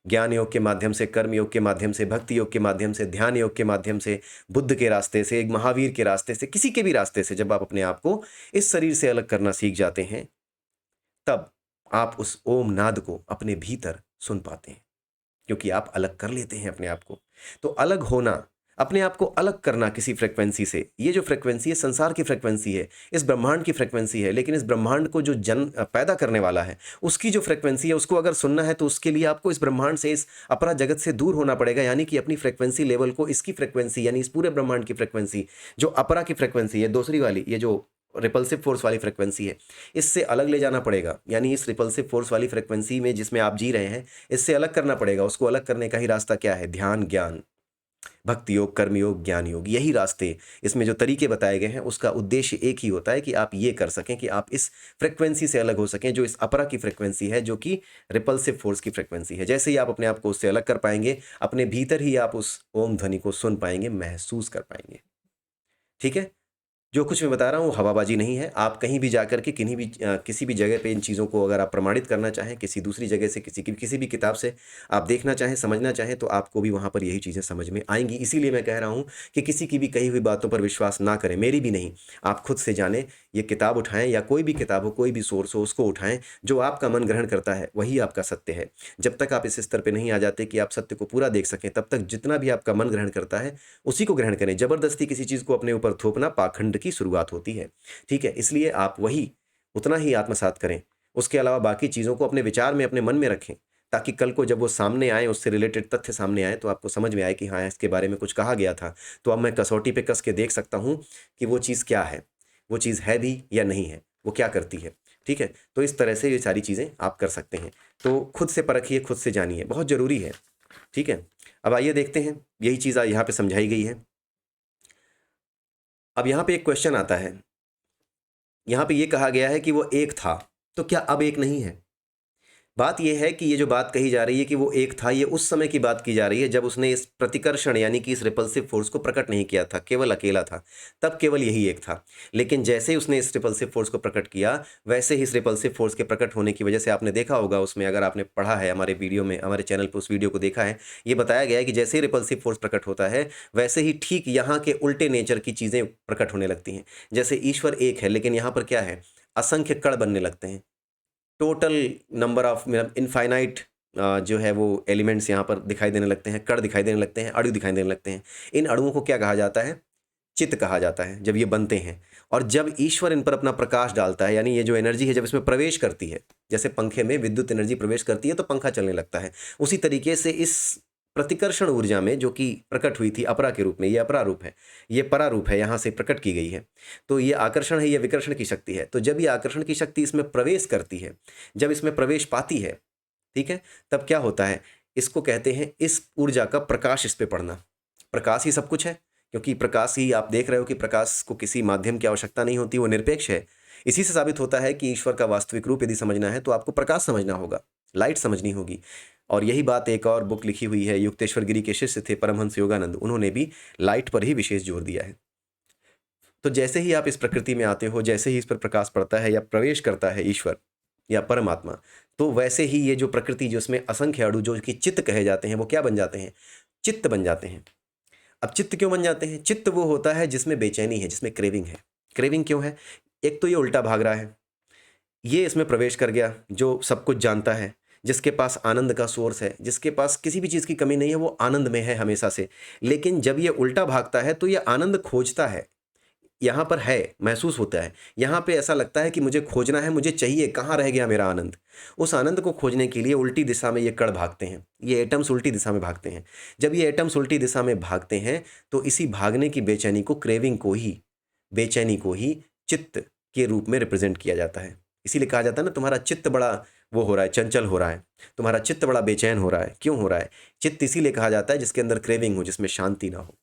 ज्ञान योग के माध्यम से, कर्म योग के माध्यम से, भक्ति योग के माध्यम से, ध्यान योग के माध्यम से, बुद्ध के रास्ते से, एक महावीर के रास्ते से, किसी के भी रास्ते से जब आप अपने आप को इस शरीर से अलग करना सीख जाते हैं, तब आप उस ओम नाद को अपने भीतर सुन पाते हैं, क्योंकि आप अलग कर लेते हैं अपने आप को। तो अलग होना, अपने आप को अलग करना किसी फ्रीक्वेंसी से, ये जो फ्रीक्वेंसी है संसार की फ्रीक्वेंसी है, इस ब्रह्मांड की फ्रीक्वेंसी है, लेकिन इस ब्रह्मांड को जो पैदा करने वाला है, उसकी जो फ्रीक्वेंसी है, उसको अगर सुनना है तो उसके लिए आपको इस ब्रह्मांड से, इस अपरा जगत से दूर होना पड़ेगा, यानी कि अपनी फ्रीक्वेंसी लेवल को इसकी फ्रीक्वेंसी यानी इस पूरे ब्रह्मांड की फ्रीक्वेंसी, जो अपरा की फ्रीक्वेंसी है, दूसरी वाली, ये जो रिपल्सिव फोर्स वाली फ्रीक्वेंसी है, इससे अलग ले जाना पड़ेगा। यानी इस रिपल्सिव फोर्स वाली फ्रीक्वेंसी में जिसमें आप जी रहे हैं, इससे अलग करना पड़ेगा। उसको अलग करने का ही रास्ता क्या है? ध्यान, ज्ञान, भक्ति योग, कर्म योग, ज्ञान योग, यही रास्ते, इसमें जो तरीके बताए गए हैं, उसका उद्देश्य एक ही होता है कि आप ये कर सकें कि आप इस फ्रीक्वेंसी से अलग हो सकें, जो इस अपरा की फ्रीक्वेंसी है, जो कि रिपल्सिव फोर्स की फ्रीक्वेंसी है। जैसे ही आप अपने आप को उससे अलग कर पाएंगे, अपने भीतर ही आप उस ओम ध्वनि को सुन पाएंगे, महसूस कर पाएंगे। ठीक है? जो कुछ मैं बता रहा हूँ वो हवाबाजी नहीं है। आप कहीं भी जाकर के किसी भी जगह पे इन चीज़ों को अगर आप प्रमाणित करना चाहें, किसी दूसरी जगह से, किसी भी किताब से आप देखना चाहें, समझना चाहें, तो आपको भी वहाँ पर यही चीज़ें समझ में आएँगी। इसीलिए मैं कह रहा हूँ कि किसी की भी कही हुई बातों पर विश्वास ना करें, मेरी भी नहीं। आप खुद से जानें, ये किताब उठाएँ या कोई भी किताब हो, कोई भी सोर्स हो, उसको उठाएँ। जो आपका मन ग्रहण करता है, वही आपका सत्य है। जब तक आप इस स्तर पे नहीं आ जाते कि आप सत्य को पूरा देख सकें, तब तक जितना भी आपका मन ग्रहण करता है, उसी को ग्रहण करें। ज़बरदस्ती किसी चीज़ को अपने ऊपर थोपना पाखंड की शुरुआत होती है। ठीक है? इसलिए आप वही उतना ही आत्मसात करें। उसके अलावा बाकी चीज़ों को अपने विचार में, अपने मन में रखें, ताकि कल को जब वो सामने आएँ, उससे रिलेटेड तथ्य सामने आएँ, तो आपको समझ में आए कि हाँ, इसके बारे में कुछ कहा गया था। तो अब मैं कसौटी पे कस के देख सकता हूँ कि वो चीज़ क्या है? वो चीज़ है भी या नहीं है? वो क्या करती है? ठीक है? तो इस तरह से ये सारी चीज़ें आप कर सकते हैं। तो खुद से परखिए, खुद से जानिए, बहुत ज़रूरी है। ठीक है? अब आइए देखते हैं, यही चीज़ यहाँ पे समझाई गई है। अब यहाँ पे एक क्वेश्चन आता है यहाँ पे ये कहा गया है कि वो एक था, तो क्या अब एक नहीं है? बात ये है कि ये जो बात कही जा रही है कि वो एक था, ये उस समय की बात की जा रही है जब उसने इस प्रतिकर्षण यानी कि इस रिपल्सिव फ़ोर्स को प्रकट नहीं किया था, केवल अकेला था, तब केवल यही एक था। लेकिन जैसे ही उसने इस रिपल्सिव फ़ोर्स को प्रकट किया, वैसे ही इस रिपल्सिव फ़ोर्स के प्रकट होने की वजह से आपने देखा होगा उसमें, अगर आपने पढ़ा है हमारे वीडियो में, हमारे चैनल पे उस वीडियो को देखा है, ये बताया गया है कि जैसे ही रिपल्सिव फ़ोर्स प्रकट होता है, वैसे ही ठीक यहाँ के उल्टे नेचर की चीज़ें प्रकट होने लगती हैं। जैसे ईश्वर एक है, लेकिन यहाँ पर क्या है? असंख्य कण बनने लगते हैं। टोटल नंबर ऑफ मतलब इनफाइनाइट जो है वो एलिमेंट्स यहाँ पर दिखाई देने लगते हैं, कण दिखाई देने लगते हैं, अणु दिखाई देने लगते हैं। इन अणुओं को क्या कहा जाता है? चित्त कहा जाता है, जब ये बनते हैं। और जब ईश्वर इन पर अपना प्रकाश डालता है, यानी ये जो एनर्जी है जब इसमें प्रवेश करती है, जैसे पंखे में विद्युत एनर्जी प्रवेश करती है तो पंखा चलने लगता है। उसी तरीके से इस प्रतिकर्षण ऊर्जा में जो कि प्रकट हुई थी अपरा के रूप में, ये अपरा रूप है, ये परा रूप है, यहाँ से प्रकट की गई है। तो ये आकर्षण है, ये विकर्षण की शक्ति है। तो जब ये आकर्षण की शक्ति इसमें प्रवेश करती है, जब इसमें प्रवेश पाती है, ठीक है? तब क्या होता है? इसको कहते हैं इस ऊर्जा का प्रकाश इस पे पड़ना। प्रकाश ही सब कुछ है, क्योंकि प्रकाश ही आप देख रहे हो कि प्रकाश को किसी माध्यम की आवश्यकता नहीं होती, वो निरपेक्ष है। इसी से साबित होता है कि ईश्वर का वास्तविक रूप यदि समझना है तो आपको प्रकाश समझना होगा, लाइट समझनी होगी। और यही बात एक और बुक लिखी हुई है, युक्तेश्वर गिरी के शिष्य थे परमहंस योगानंद, उन्होंने भी लाइट पर ही विशेष जोर दिया है। तो जैसे ही आप इस प्रकृति में आते हो, जैसे ही इस पर प्रकाश पड़ता है या प्रवेश करता है ईश्वर या परमात्मा, तो वैसे ही ये जो प्रकृति जिसमें असंख्य अणु जो कि चित्त कहे जाते हैं, वो क्या बन जाते हैं? चित्त बन जाते हैं। अब चित्त क्यों बन जाते हैं? चित्त वो होता है जिसमें बेचैनी है, जिसमें क्रेविंग है। क्रेविंग क्यों है? एक तो ये उल्टा भाग रहा है, ये इसमें प्रवेश कर गया, जो सब कुछ जानता है, जिसके पास आनंद का सोर्स है, जिसके पास किसी भी चीज़ की कमी नहीं है, वो आनंद में है हमेशा से। लेकिन जब ये उल्टा भागता है तो ये आनंद खोजता है, यहाँ पर है, महसूस होता है। यहाँ पे ऐसा लगता है कि मुझे खोजना है, मुझे चाहिए, कहाँ रह गया मेरा आनंद? उस आनंद को खोजने के लिए उल्टी दिशा में ये कण भागते हैं, ये एटम्स उल्टी दिशा में भागते हैं। जब ये एटम्स उल्टी दिशा में भागते हैं, तो इसी भागने की बेचैनी को, क्रेविंग को ही, बेचैनी को ही चित्त के रूप में रिप्रेज़ेंट किया जाता है। इसीलिए कहा जाता है ना, तुम्हारा चित्त बड़ा वो हो रहा है, चंचल हो रहा है, तुम्हारा चित्त बड़ा बेचैन हो रहा है। क्यों हो रहा है? चित्त इसीलिए कहा जाता है जिसके अंदर क्रेविंग हो, जिसमें शांति ना हो,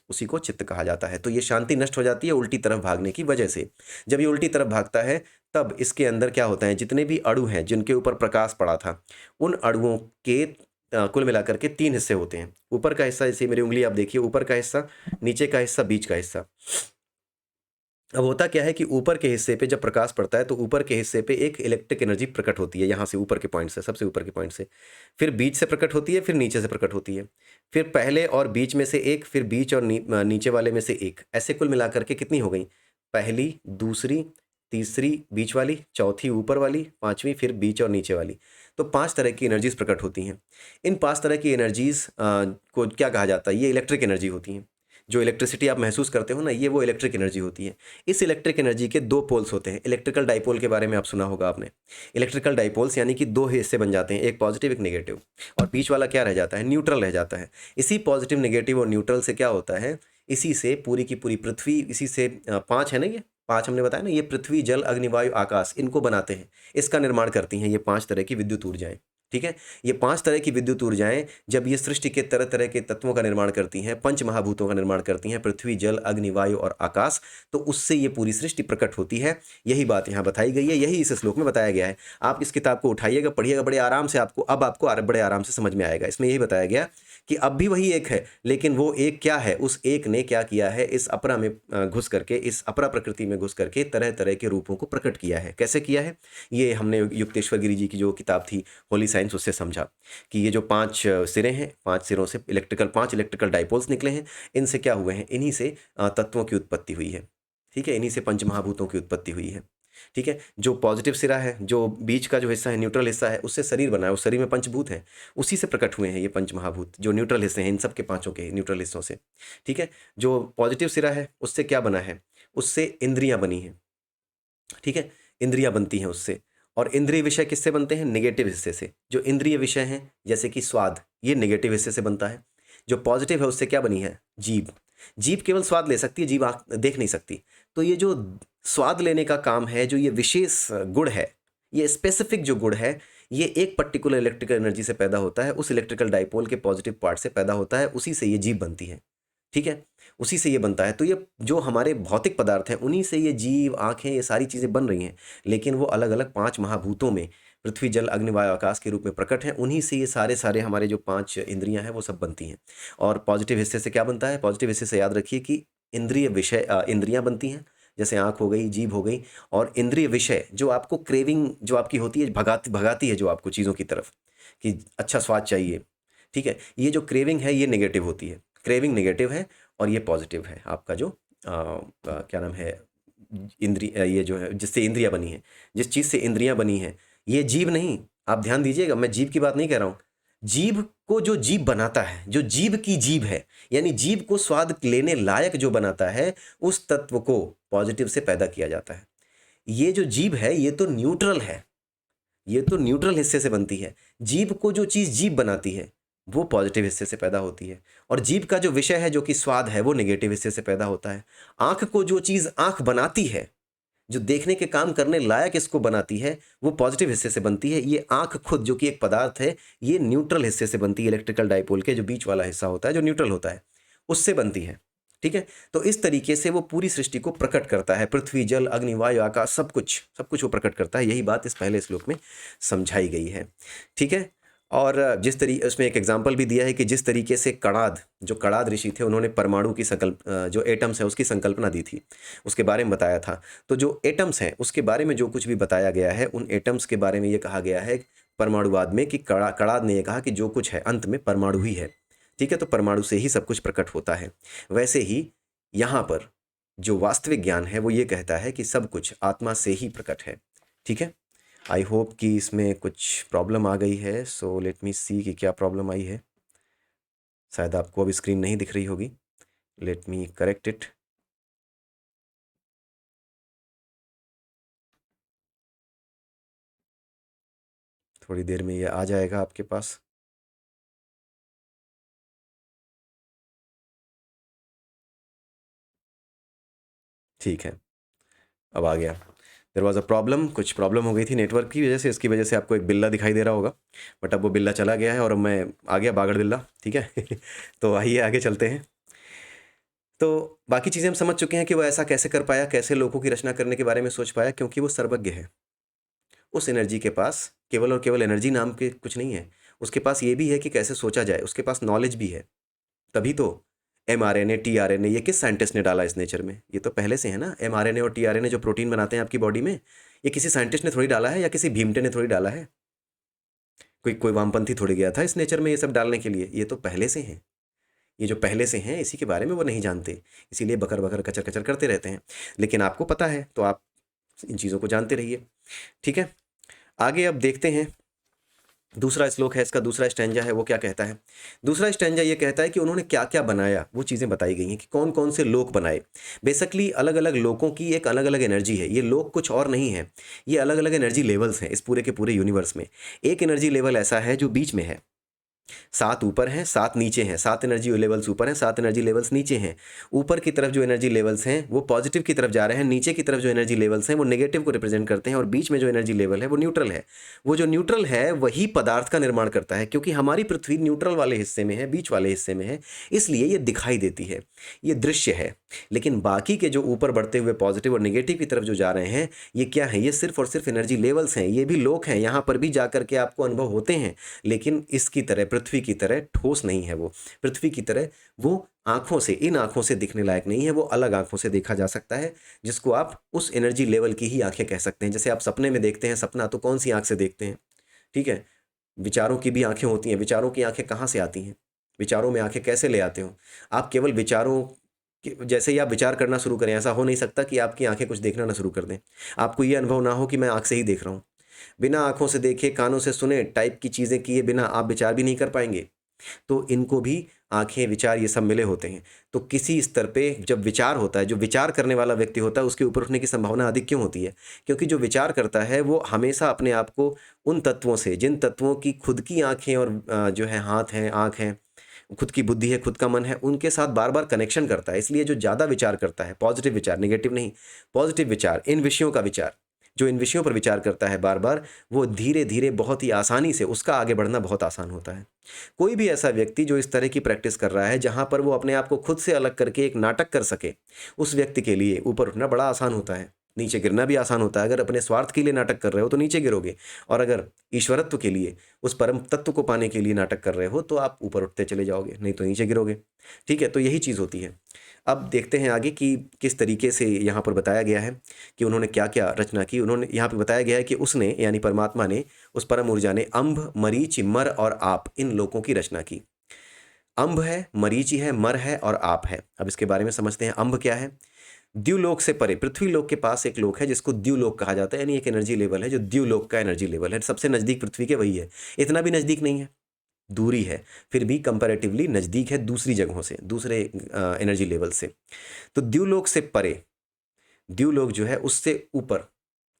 उसी को चित्त कहा जाता है। तो ये शांति नष्ट हो जाती है उल्टी तरफ भागने की वजह से। जब ये उल्टी तरफ भागता है, तब इसके अंदर क्या होता है? जितने भी अणु हैं, जिनके ऊपर प्रकाश पड़ा था, उन अणुओं के कुल मिलाकर के 3 हिस्से होते हैं। ऊपर का हिस्सा, जैसे मेरी उँगली आप देखिए, ऊपर का हिस्सा, नीचे का हिस्सा, बीच का हिस्सा। अब होता क्या है कि ऊपर के हिस्से पे जब प्रकाश पड़ता है, तो ऊपर के हिस्से पे एक इलेक्ट्रिक एनर्जी प्रकट होती है, यहाँ से ऊपर के पॉइंट से, सबसे ऊपर के पॉइंट से। फिर बीच से प्रकट होती है, फिर नीचे से प्रकट होती है। फिर पहले और बीच में से एक, फिर बीच और नीचे वाले में से एक। ऐसे कुल मिलाकर के कितनी हो गई? पहली, दूसरी, तीसरी बीच वाली, चौथी ऊपर वाली, 5वीं फिर बीच और नीचे वाली। तो 5 तरह की एनर्जीज़ प्रकट होती हैं। इन 5 तरह की एनर्जीज़ को क्या कहा जाता है? ये इलेक्ट्रिक एनर्जी होती हैं। जो इलेक्ट्रिसिटी आप महसूस करते हो ना, ये वो इलेक्ट्रिक एनर्जी होती है। इस इलेक्ट्रिक एनर्जी के 2 पोल्स होते हैं। इलेक्ट्रिकल डाइपोल के बारे में आप सुना होगा आपने। इलेक्ट्रिकल डाइपोल्स यानी कि 2 हिस्से बन जाते हैं, एक पॉजिटिव, एक नेगेटिव, और बीच वाला क्या रह जाता है? न्यूट्रल रह जाता है। इसी पॉजिटिव, नेगेटिव और न्यूट्रल से क्या होता है? इसी से पूरी की पूरी पृथ्वी, इसी से 5 है ना ये? 5 हमने बताया ना, ये पृथ्वी, जल, अग्नि, वायु, आकाश, इनको बनाते हैं। इसका निर्माण करती हैं ये 5 तरह की विद्युत ऊर्जाएँ। ठीक है? ये 5 तरह की विद्युत ऊर्जाएँ जब ये सृष्टि के तरह-तरह के तत्वों का निर्माण करती हैं, पंच महाभूतों का निर्माण करती हैं, पृथ्वी, जल, अग्नि, वायु और आकाश, तो उससे ये पूरी सृष्टि प्रकट होती है। यही बात यहाँ बताई गई है, यही इस श्लोक में बताया गया है। आप इस किताब को उठाइएगा, पढ़िएगा, बड़े आराम से आपको बड़े आराम से समझ में आएगा। इसमें यही बताया गया कि अब भी वही एक है, लेकिन वो एक क्या है? उस एक ने क्या किया है? इस अपरा में घुस करके, इस अपरा प्रकृति में घुस करके तरह-तरह के रूपों को प्रकट किया है। कैसे किया है? ये हमने युक्तेश्वर गिरी जी की जो किताब थी होली साइंस, उससे समझा कि ये जो 5 सिरे हैं, 5 सिरों से 5 इलेक्ट्रिकल डाइपोल्स निकले हैं। इनसे क्या हुए हैं? इन्हीं से तत्वों की उत्पत्ति हुई है। ठीक है? इन्हीं से पंचमहाभूतों की उत्पत्ति हुई है। ठीक है? जो पॉजिटिव सिरा है, जो बीच का जो हिस्सा है, न्यूट्रल हिस्सा है, उससे शरीर बना है। उस शरीर में पंचभूत हैं, उसी से प्रकट हुए हैं ये पंचमहाभूत, जो न्यूट्रल हिस्से हैं, इन सब के पाँचों के न्यूट्रल हिस्सों से। ठीक है? जो पॉजिटिव सिरा है, उससे क्या बना है? उससे इंद्रियाँ बनी हैं। ठीक है? इंद्रियाँ बनती हैं उससे। और इंद्रिय विषय किससे बनते हैं? नेगेटिव हिस्से से। जो इंद्रिय विषय हैं, जैसे कि स्वाद, ये नेगेटिव हिस्से से बनता है। जो पॉजिटिव है, उससे क्या बनी है? जीभ। जीभ केवल स्वाद ले सकती है, जीभ आँख देख नहीं सकती। तो ये जो स्वाद लेने का काम है, जो ये विशेष गुण है, ये स्पेसिफिक जो गुण है, ये एक पर्टिकुलर इलेक्ट्रिकल एनर्जी से पैदा होता है, उस इलेक्ट्रिकल डाइपोल के पॉजिटिव पार्ट से पैदा होता है, उसी से ये जीभ बनती है। ठीक है? उसी से ये बनता है। तो ये जो हमारे भौतिक पदार्थ हैं, उन्हीं से ये जीव, आँखें, ये सारी चीज़ें बन रही हैं। लेकिन वो अलग-अलग 5 महाभूतों में पृथ्वी, जल, अग्नि, वायु, आकाश के रूप में प्रकट हैं। उन्हीं से ये सारे हमारे जो 5 इंद्रियाँ हैं, वो सब बनती हैं। और पॉज़िटिव हिस्से से क्या बनता है? पॉज़िटिव हिस्से से याद रखिए कि इंद्रियाँ बनती हैं, जैसे आँख हो गई, जीभ हो गई, और इंद्रिय विषय जो आपको क्रेविंग जो आपकी होती है, भगाती भगाती है जो आपको चीज़ों की तरफ, कि अच्छा स्वाद चाहिए, ठीक है? ये जो क्रेविंग है, ये नेगेटिव होती है। क्रेविंग नेगेटिव है और ये पॉजिटिव है। आपका जो क्या नाम है, ये जो है जिससे इंद्रियां बनी हैं, जिस चीज़ से इंद्रियां बनी हैं, ये जीव नहीं। आप ध्यान दीजिएगा, मैं जीव की बात नहीं कह रहा हूँ। जीव को जो जीव बनाता है, जो जीव की जीव है, यानी जीव को स्वाद लेने लायक जो बनाता है, उस तत्व को पॉजिटिव से पैदा किया जाता है। ये जो जीव है, ये तो न्यूट्रल है, ये तो न्यूट्रल हिस्से से बनती है। जीव को जो चीज़ जीव बनाती है, वो पॉजिटिव हिस्से से पैदा होती है। और जीव का जो विषय है, जो कि स्वाद है, वो नेगेटिव हिस्से से पैदा होता है। आँख को जो चीज़ आँख बनाती है, जो देखने के काम करने लायक इसको बनाती है, वो पॉजिटिव हिस्से से बनती है। ये आँख खुद, जो कि एक पदार्थ है, ये न्यूट्रल हिस्से से बनती है। इलेक्ट्रिकल डाइपोल के जो बीच वाला हिस्सा होता है, जो न्यूट्रल होता है, उससे बनती है। ठीक है? तो इस तरीके से वो पूरी सृष्टि को प्रकट करता है। पृथ्वी, जल, अग्नि, वायु, आकाश, सब कुछ वो प्रकट करता है। यही बात इस पहले श्लोक में समझाई गई है। ठीक है? और जिस तरीके उसमें एक एग्जाम्पल भी दिया है कि जिस तरीके से जो कणाद ऋषि थे, उन्होंने परमाणु की जो एटम्स है, उसकी संकल्पना दी थी, उसके बारे में बताया था। तो जो एटम्स हैं, उसके बारे में जो कुछ भी बताया गया है, उन एटम्स के बारे में ये कहा गया है परमाणुवाद में कि कणाद ने ये कहा कि जो कुछ है अंत में परमाणु ही है। ठीक है? तो परमाणु से ही सब कुछ प्रकट होता है। वैसे ही यहाँ पर जो वास्तविक ज्ञान है, वो ये कहता है कि सब कुछ आत्मा से ही प्रकट है। ठीक है? आई होप कि इसमें कुछ प्रॉब्लम आ गई है। सो लेट मी सी कि क्या प्रॉब्लम आई है। शायद आपको अब स्क्रीन नहीं दिख रही होगी। Let me correct it. थोड़ी देर में ये आ जाएगा आपके पास। ठीक है, अब आ गया। देयर वाज अ प्रॉब्लम, कुछ प्रॉब्लम हो गई थी नेटवर्क की वजह से। इसकी वजह से आपको एक बिल्ला दिखाई दे रहा होगा, बट अब वो बिल्ला चला गया है और अब मैं आ गया बागड़ बिल्ला। ठीक है? तो आइए आगे चलते हैं। तो बाकी चीज़ें हम समझ चुके हैं कि वो ऐसा कैसे कर पाया, कैसे लोगों की रचना करने के बारे में सोच पाया, क्योंकि वो सर्वज्ञ है। उस एनर्जी के पास केवल और केवल एनर्जी नाम के कुछ नहीं है, उसके पास ये भी है कि कैसे सोचा जाए, उसके पास नॉलेज भी है। तभी तो एमआरएनए, टीआरएनए, ये किस साइंटिस्ट ने डाला इस नेचर में? ये तो पहले से है ना। एमआरएनए और टीआरएनए जो प्रोटीन बनाते हैं आपकी बॉडी में, ये किसी साइंटिस्ट ने थोड़ी डाला है, या किसी भीमटे ने थोड़ी डाला है। कोई कोई वामपंथी थोड़ी गया था इस नेचर में ये सब डालने के लिए। ये तो पहले से हैं। ये जो पहले से हैं, इसी के बारे में वो नहीं जानते, इसीलिए बकर बकर कचर कचर करते रहते हैं। लेकिन आपको पता है, तो आप इन चीज़ों को जानते रहिए। ठीक है? आगे अब देखते हैं। दूसरा श्लोक है, इसका दूसरा स्टैंजा है, वो क्या कहता है? दूसरा स्टैंजा ये कहता है कि उन्होंने क्या क्या बनाया, वो चीज़ें बताई गई हैं कि कौन कौन से लोक बनाए। बेसिकली अलग अलग लोकों की एक अलग अलग एनर्जी है। ये लोक कुछ और नहीं है, ये अलग अलग एनर्जी लेवल्स हैं इस पूरे के पूरे यूनिवर्स में। एक एनर्जी लेवल ऐसा है जो बीच में है, 7 ऊपर हैं, 7 नीचे हैं। 7 एनर्जी लेवल्स ऊपर हैं, 7 एनर्जी लेवल्स नीचे हैं। ऊपर की तरफ जो एनर्जी लेवल्स हैं, वो पॉजिटिव की तरफ जा रहे हैं। नीचे की तरफ जो एनर्जी लेवल्स हैं, वो नेगेटिव को रिप्रेजेंट करते हैं। और बीच में जो एनर्जी लेवल है, वो न्यूट्रल है। वो जो न्यूट्रल है, वही पदार्थ का निर्माण करता है। क्योंकि हमारी पृथ्वी न्यूट्रल वाले हिस्से में है, बीच वाले हिस्से में है, इसलिए ये दिखाई देती है, ये दृश्य है। लेकिन बाकी के जो ऊपर बढ़ते हुए पॉजिटिव और नेगेटिव की तरफ जो जा रहे हैं, ये क्या है? ये सिर्फ और सिर्फ एनर्जी लेवल्स हैं। ये भी लोक हैं, यहाँ पर भी जा करके आपको अनुभव होते हैं। लेकिन इसकी तरह, पृथ्वी की तरह ठोस नहीं है वो। पृथ्वी की तरह वो आँखों से, इन आँखों से दिखने लायक नहीं है। वो अलग आँखों से देखा जा सकता है, जिसको आप उस एनर्जी लेवल की ही आँखें कह सकते हैं। जैसे आप सपने में देखते हैं सपना, तो कौन सी आँख से देखते हैं? ठीक है? विचारों की भी आँखें होती हैं। विचारों की आँखें कहाँ से आती हैं? विचारों में आँखें कैसे ले आते हो? आप केवल विचारों जैसे ही आप विचार करना शुरू करें, ऐसा हो नहीं सकता कि आपकी आँखें कुछ देखना ना शुरू कर दें। आपको ये अनुभव ना हो कि मैं आँख से ही देख रहा हूँ। बिना आँखों से देखे, कानों से सुने टाइप की चीज़ें किए बिना आप विचार भी नहीं कर पाएँगे। तो इनको भी आँखें, विचार, ये सब मिले होते हैं। तो किसी स्तर पे जब विचार होता है, जो विचार करने वाला व्यक्ति होता है, उसके ऊपर उठने की संभावना अधिक क्यों होती है? क्योंकि जो विचार करता है, वो हमेशा अपने आप को उन तत्वों से, जिन तत्वों की खुद की आँखें और जो है हाथ हैं, आँख हैं, खुद की बुद्धि है, खुद का मन है, उनके साथ बार-बार कनेक्शन करता है। इसलिए जो ज़्यादा विचार करता है, पॉजिटिव विचार, नेगेटिव नहीं, पॉजिटिव विचार, इन विषयों का विचार, जो इन विषयों पर विचार करता है बार बार, वो धीरे धीरे बहुत ही आसानी से उसका आगे बढ़ना बहुत आसान होता है। कोई भी ऐसा व्यक्ति जो इस तरह की प्रैक्टिस कर रहा है जहाँ पर वो अपने आप को खुद से अलग करके एक नाटक कर सके, उस व्यक्ति के लिए ऊपर उठना बड़ा आसान होता है, नीचे गिरना भी आसान होता है। अगर अपने स्वार्थ के लिए नाटक कर रहे हो तो नीचे गिरोगे, और अगर ईश्वरत्व के लिए, उस परम तत्व को पाने के लिए नाटक कर रहे हो तो आप ऊपर उठते चले जाओगे, नहीं तो नीचे गिरोगे। ठीक है, तो यही चीज़ होती है। अब देखते हैं आगे कि किस तरीके से यहाँ पर बताया गया है कि उन्होंने क्या क्या रचना की। उन्होंने यहाँ पे बताया गया है कि उसने, यानी परमात्मा ने, उस परम ऊर्जा ने अम्भ, मरीचि, मर और आप, इन लोकों की रचना की। अम्भ है, मरीचि है, मर है और आप है। अब इसके बारे में समझते हैं। अम्भ क्या है? द्युलोक से परे, पृथ्वी लोक के पास एक लोक है जिसको द्युलोक कहा जाता है, यानी एक एनर्जी लेवल है जो द्युलोक का एनर्जी लेवल है। सबसे नज़दीक पृथ्वी के वही है, इतना भी नज़दीक नहीं है, दूरी है, फिर भी कंपैरेटिवली नज़दीक है दूसरी जगहों से, दूसरे एनर्जी लेवल से। तो द्युलोक से परे, द्युलोक जो है उससे ऊपर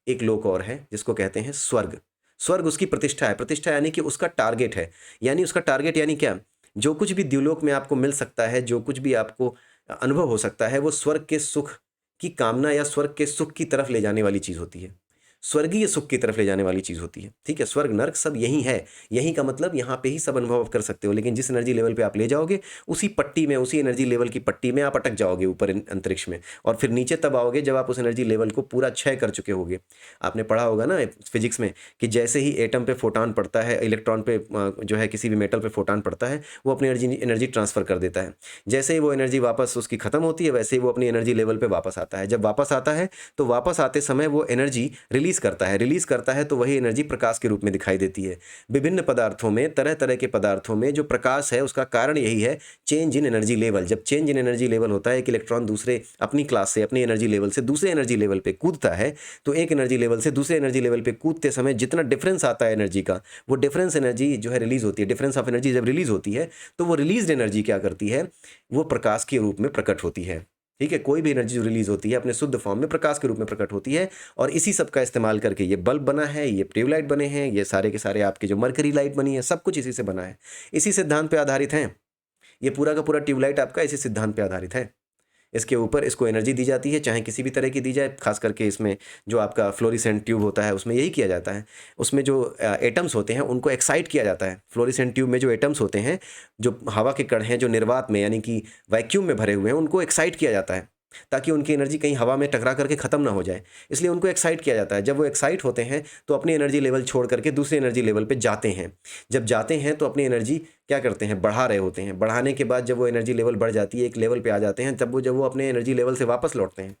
एक लोक और है जिसको कहते हैं स्वर्ग। स्वर्ग उसकी प्रतिष्ठा है। प्रतिष्ठा यानी कि उसका टारगेट है। यानी उसका टारगेट यानी क्या? जो कुछ भी द्युलोक में आपको मिल सकता है, जो कुछ भी आपको अनुभव हो सकता है, वो स्वर्ग के सुख की कामना या स्वर्ग के सुख की तरफ ले जाने वाली चीज़ होती है, स्वर्गीय सुख की तरफ ले जाने वाली चीज़ होती है। ठीक है, स्वर्ग नर्क सब यही है। यही का मतलब यहाँ पे ही सब अनुभव कर सकते हो, लेकिन जिस एनर्जी लेवल पे आप ले जाओगे, उसी पट्टी में, उसी एनर्जी लेवल की पट्टी में आप अटक जाओगे ऊपर अंतरिक्ष में, और फिर नीचे तब आओगे जब आप उस एनर्जी लेवल को पूरा क्षय कर चुके होगे। आपने पढ़ा होगा ना फिजिक्स में कि जैसे ही एटम पे फोटॉन पड़ता है, इलेक्ट्रॉन पे जो है किसी भी मेटल पे फोटॉन पड़ता है, वो अपनी एनर्जी ट्रांसफर कर देता है। जैसे ही वो एनर्जी वापस उसकी खत्म होती है, वैसे ही वो अपनी एनर्जी लेवल पे वापस आता है। जब वापस आता है तो वापस आते समय वो एनर्जी रिलीज करता है। रिलीज करता है तो वही एनर्जी प्रकाश के रूप में दिखाई देती है। विभिन्न पदार्थों में, तरह तरह के पदार्थों में जो प्रकाश है, उसका कारण यही है चेंज इन एनर्जी लेवल। जब चेंज इन एनर्जी लेवल होता है, एक इलेक्ट्रॉन दूसरे अपनी क्लास से, अपनी एनर्जी लेवल से दूसरे एनर्जी लेवल पे कूदता है, तो एक एनर्जी लेवल से दूसरे एनर्जी लेवल पे कूदते समय जितना डिफरेंस आता है एनर्जी का, वो डिफरेंस एनर्जी जो है रिलीज होती है। डिफरेंस ऑफ एनर्जी जब रिलीज होती है तो वो रिलीज एनर्जी क्या करती है? वो प्रकाश के रूप में प्रकट होती है। ठीक है, कोई भी एनर्जी जो रिलीज होती है अपने शुद्ध फॉर्म में प्रकाश के रूप में प्रकट होती है, और इसी सब का इस्तेमाल करके ये बल्ब बना है, ये ट्यूबलाइट बने हैं, ये सारे के सारे आपके जो मरकरी लाइट बनी है, सब कुछ इसी से बना है, इसी सिद्धांत पे आधारित हैं। ये पूरा का पूरा ट्यूबलाइट आपका इसी सिद्धांत पे आधारित है। इसके ऊपर इसको एनर्जी दी जाती है, चाहे किसी भी तरह की दी जाए। खास करके इसमें जो आपका फ्लोरेसेंट ट्यूब होता है उसमें यही किया जाता है। उसमें जो एटम्स होते हैं उनको एक्साइट किया जाता है। फ्लोरेसेंट ट्यूब में जो एटम्स होते हैं, जो हवा के कण हैं, जो निर्वात में यानी कि वैक्यूम में भरे हुए हैं, उनको एक्साइट किया जाता है ताकि उनकी एनर्जी कहीं हवा में टकरा करके ख़त्म ना हो जाए। इसलिए उनको एक्साइट किया जाता है। जब वो एक्साइट होते हैं तो अपनी एनर्जी लेवल छोड़ करके दूसरे एनर्जी लेवल पे जाते हैं। जब जाते हैं तो अपनी एनर्जी क्या करते हैं? बढ़ा रहे होते हैं। बढ़ाने के बाद जब वो एनर्जी लेवल बढ़ जाती है, एक लेवल पे आ जाते हैं, तब जब वो अपने एनर्जी लेवल से वापस लौटते हैं,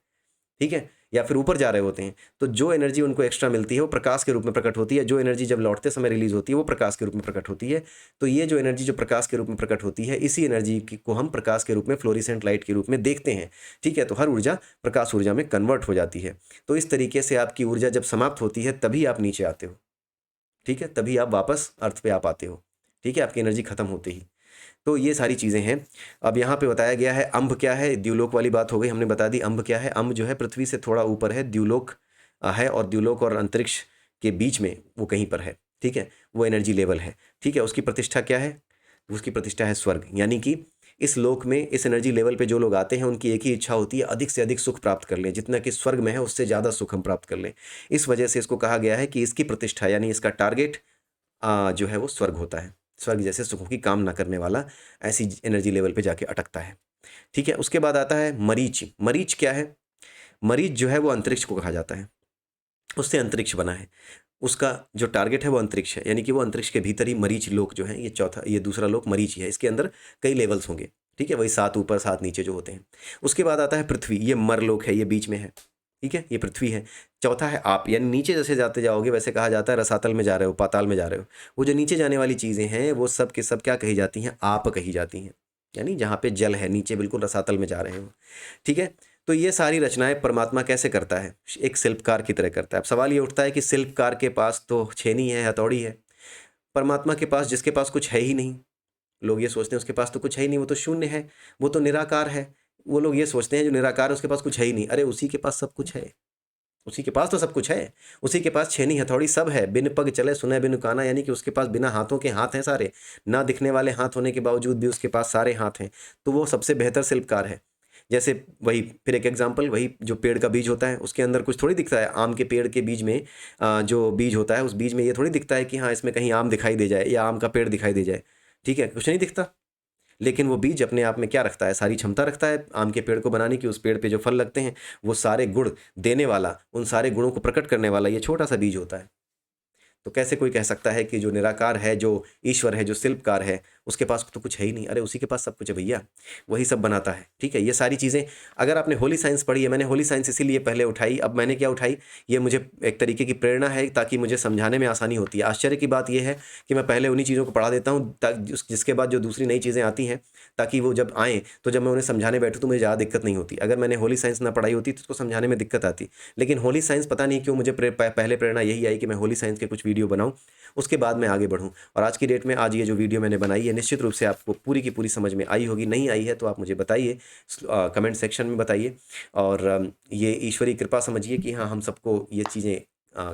ठीक है, या फिर ऊपर जा रहे होते हैं, तो जो एनर्जी उनको एक्स्ट्रा मिलती है वो प्रकाश के रूप में प्रकट होती है। जो एनर्जी जब लौटते समय रिलीज होती है वो प्रकाश के रूप में प्रकट होती है। तो ये जो एनर्जी जो प्रकाश के रूप में प्रकट होती है, इसी एनर्जी को हम प्रकाश के रूप में, फ्लोरेसेंट लाइट के रूप में देखते हैं। ठीक है, तो हर ऊर्जा प्रकाश ऊर्जा में कन्वर्ट हो जाती है। तो इस तरीके से आपकी ऊर्जा जब समाप्त होती है तभी आप नीचे आते हो। ठीक है, तभी आप वापस अर्थ पे आ पाते हो। ठीक है, आपकी एनर्जी खत्म होते ही। तो ये सारी चीज़ें हैं। अब यहाँ पे बताया गया है अम्ब क्या है। द्युलोक वाली बात हो गई, हमने बता दी अम्ब क्या है। अम्ब जो है पृथ्वी से थोड़ा ऊपर है, द्युलोक है, और द्युलोक और अंतरिक्ष के बीच में वो कहीं पर है। ठीक है, वो एनर्जी लेवल है। ठीक है, उसकी प्रतिष्ठा क्या है? उसकी प्रतिष्ठा है स्वर्ग। यानी कि इस लोक में, इस एनर्जी लेवल पे जो लोग आते हैं उनकी एक ही इच्छा होती है, अधिक से अधिक सुख प्राप्त कर लें। जितना कि स्वर्ग में है उससे ज़्यादा सुख हम प्राप्त कर लें। इस वजह से इसको कहा गया है कि इसकी प्रतिष्ठा यानी इसका टारगेट जो है वो स्वर्ग होता है। स्वर्ग जैसे सुखों की कामना करने वाला ऐसी एनर्जी लेवल पे जाके अटकता है। ठीक है, उसके बाद आता है मरीच। मरीच क्या है? मरीच जो है वो अंतरिक्ष को कहा जाता है, उससे अंतरिक्ष बना है। उसका जो टारगेट है वो अंतरिक्ष है, यानी कि वो अंतरिक्ष के भीतर ही मरीच लोक जो है, ये दूसरा लोक मरीच ही है। इसके अंदर कई लेवल्स होंगे। ठीक है, वही 7 ऊपर 7 नीचे जो होते हैं। उसके बाद आता है पृथ्वी, ये मर लोक है, ये बीच में है। ठीक है, ये पृथ्वी है। चौथा है आप, यानी नीचे जैसे जाते जाओगे वैसे कहा जाता है रसातल में जा रहे हो, पाताल में जा रहे हो। वो जो नीचे जाने वाली चीज़ें हैं वो सब के सब क्या कही जाती हैं? आप कही जाती हैं। यानी जहाँ पे जल है, नीचे बिल्कुल रसातल में जा रहे हो। ठीक है, तो ये सारी रचनाएं परमात्मा कैसे करता है? एक शिल्पकार की तरह करता है। अब सवाल ये उठता है कि शिल्पकार के पास तो छेनी है, हथौड़ी है, परमात्मा के पास, जिसके पास कुछ है ही नहीं। लोग ये सोचते हैं उसके पास तो कुछ है ही नहीं, वो तो शून्य है, वो तो निराकार है। वो लोग ये सोचते हैं जो निराकार है उसके पास कुछ है ही नहीं। अरे उसी के पास सब कुछ है, उसी के पास तो सब कुछ है। उसी के पास छेनी हथौड़ी सब है। बिन पग चले सुने बिन काना, यानी कि उसके पास बिना हाथों के हाथ हैं सारे। ना दिखने वाले हाथ होने के बावजूद भी उसके पास सारे हाथ हैं। तो वो सबसे बेहतर शिल्पकार है। जैसे वही फिर एक एग्जांपल, वही जो पेड़ का बीज होता है उसके अंदर कुछ थोड़ी दिखता है। आम के पेड़ के बीज में जो बीज होता है उस बीज में ये थोड़ी दिखता है कि हाँ इसमें कहीं आम दिखाई दे जाए या आम का पेड़ दिखाई दे जाए, ठीक है, कुछ नहीं दिखता। लेकिन वो बीज अपने आप में क्या रखता है, सारी क्षमता रखता है आम के पेड़ को बनाने की। उस पेड़ पे जो फल लगते हैं वो सारे गुण देने वाला, उन सारे गुणों को प्रकट करने वाला ये छोटा सा बीज होता है। तो कैसे कोई कह सकता है कि जो निराकार है, जो ईश्वर है, जो शिल्पकार है, उसके पास तो कुछ है ही नहीं? अरे उसी के पास सब कुछ है भैया, वही सब बनाता है, ठीक है। ये सारी चीज़ें, अगर आपने होली साइंस पढ़ी है, मैंने होली साइंस इसीलिए पहले उठाई। अब मैंने क्या उठाई, ये मुझे एक तरीके की प्रेरणा है ताकि मुझे समझाने में आसानी होती है। आश्चर्य की बात यह है कि मैं पहले उन्हीं चीज़ों को पढ़ा देता हूँ ताकि जिसके बाद जो दूसरी नई चीज़ें आती हैं, ताकि वो जब आएँ तो जब मैं उन्हें समझाने बैठूँ तो मुझे ज़्यादा दिक्कत नहीं होती। अगर मैंने होली साइंस ना पढ़ाई होती तो उसको समझाने में दिक्कत आती। लेकिन होली साइंस पता नहीं क्यों मुझे पहले प्रेरणा यही आई कि मैं होली साइंस के कुछ वीडियो बनाऊँ, उसके बाद मैं आगे बढ़ूँ। और आज की डेट में आज ये जो वीडियो मैंने बनाई है निश्चित रूप से आपको पूरी की पूरी समझ में आई होगी। नहीं आई है तो आप मुझे बताइए, कमेंट सेक्शन में बताइए। और ये ईश्वरीय कृपा समझिए कि हाँ हम सबको ये चीज़ें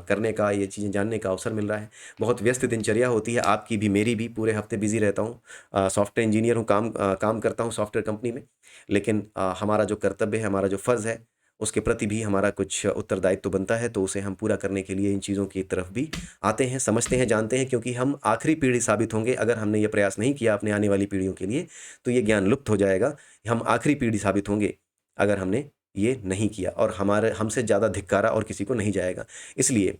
करने का, ये चीज़ें जानने का अवसर मिल रहा है। बहुत व्यस्त दिनचर्या होती है, आपकी भी मेरी भी, पूरे हफ्ते बिजी रहता हूँ। सॉफ्टवेयर इंजीनियर हूँ, काम करता हूँ सॉफ्टवेयर कंपनी में। लेकिन हमारा जो कर्तव्य है, हमारा जो फ़र्ज़ है, उसके प्रति भी हमारा कुछ उत्तरदायित्व तो बनता है। तो उसे हम पूरा करने के लिए इन चीज़ों की तरफ भी आते हैं, समझते हैं, जानते हैं, क्योंकि हम आखिरी पीढ़ी साबित होंगे। अगर हमने ये प्रयास नहीं किया अपने आने वाली पीढ़ियों के लिए तो ये ज्ञान लुप्त हो जाएगा। हम आखिरी पीढ़ी साबित होंगे अगर हमने ये नहीं किया, और हमारे हमसे ज़्यादा धिक्कारा और किसी को नहीं जाएगा। इसलिए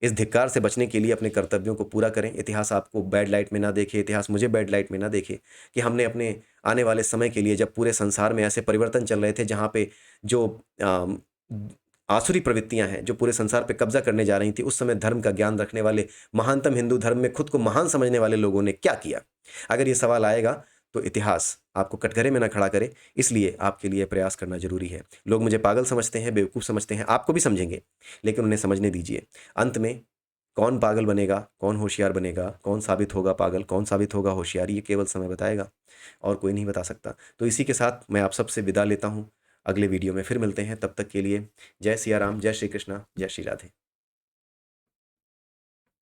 इस धिक्कार से बचने के लिए अपने कर्तव्यों को पूरा करें। इतिहास आपको बैड लाइट में ना देखे, इतिहास मुझे बैड लाइट में ना देखे, कि हमने अपने आने वाले समय के लिए, जब पूरे संसार में ऐसे परिवर्तन चल रहे थे जहाँ पे जो आसुरी प्रवृत्तियां हैं जो पूरे संसार पे कब्जा करने जा रही थी, उस समय धर्म का ज्ञान रखने वाले, महानतम हिंदू धर्म में खुद को महान समझने वाले लोगों ने क्या किया? अगर ये सवाल आएगा तो इतिहास आपको कटघरे में ना खड़ा करे। इसलिए आपके लिए प्रयास करना जरूरी है। लोग मुझे पागल समझते हैं, बेवकूफ़ समझते हैं, आपको भी समझेंगे, लेकिन उन्हें समझने दीजिए। अंत में कौन पागल बनेगा, कौन होशियार बनेगा, कौन साबित होगा पागल, कौन साबित होगा होशियार, ये केवल समय बताएगा, और कोई नहीं बता सकता। तो इसी के साथ मैं आप सबसे विदा लेता हूँ। अगले वीडियो में फिर मिलते हैं, तब तक के लिए जय सिया राम, जय श्री कृष्णा, जय श्री राधे।